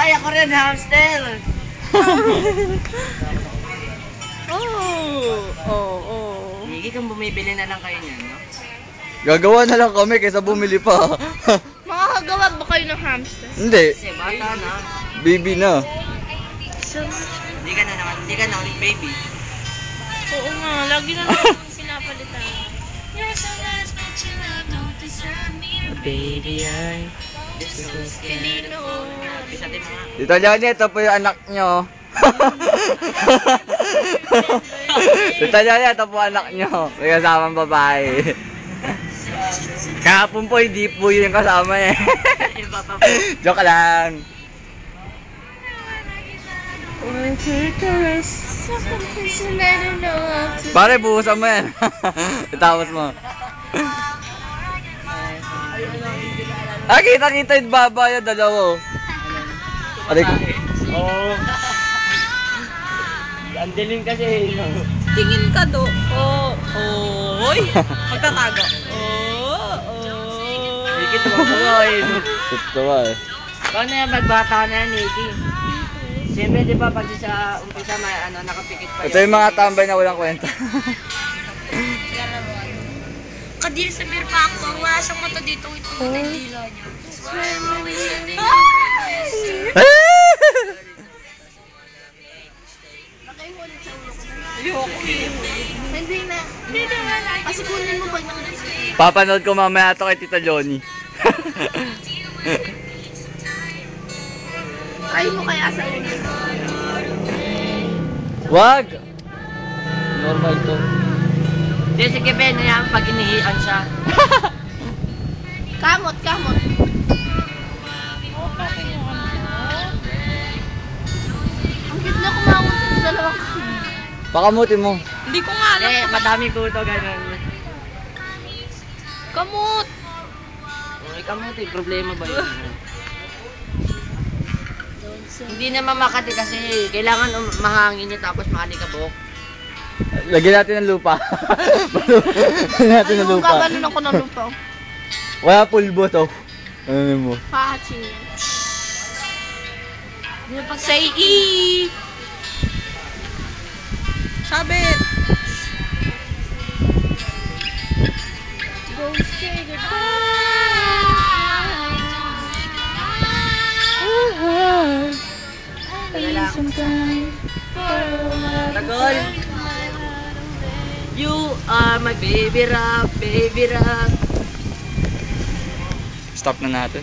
Ay, ako rin, hamster! Higi kung bumibili na lang kayo niyan, no? Gagawa na lang kami kaysa bumili pa. Makakagawa ba kayo ng hamster? Hindi. Kasi bata na. Baby na. Hindi ka na ulit baby. Oo nga, lagi na lang pinapalitan. Baby, I just so Hindi scared. no. Bisa din mga... Tito Johnny, ito po yung anak nyo. Tito Johnny, ito po anak nyo. May kasamang babae. Kahapon po, hindi po yun yung kasama eh. Joke lang. Pare, buhusan mo yan. Itapos mo. Kita yung baba yung dalawa. Aray ko. Oo. Ang dilim kasi. Tingin ka do. Oy. Magtatago. Nikki, tumakuloy. Tuwa eh. Paano yan, magbata na yan, Nikki? Siyempre, di ba, pag sa umpisa, may nakapikit pa Ito yung mga tambay na walang kwenta. Kadil sa beer factor, wala siyang mata dito. Ito yung dila niya. Hindi na. Kasi kunin mo pag nakikita. Papanood ko mamaya ito kay Tito Johnny. Try mo kaya sa ulo. Wag! Normal to. Hindi, sige, Ben, yan, pag inihian siya. Kamot. Ang cute na kumamot sa dalawang kamot. Pakamutin mo. Hindi ko nga alam. Hindi, madami kuto, ganun. Kamot! Okay, kamuti, problema ba yun? Hindi naman makati kasi kailangan mahangin niya tapos makalikabok. Lagyan natin ng lupa. Lagyan natin ng lupa. Gaganon ako ng lupa. Wala pulbo to. Ano mo? Pahatsin. Say E! Sabit! Go say Tagol! You are my baby rock, baby rock. Stop na natin.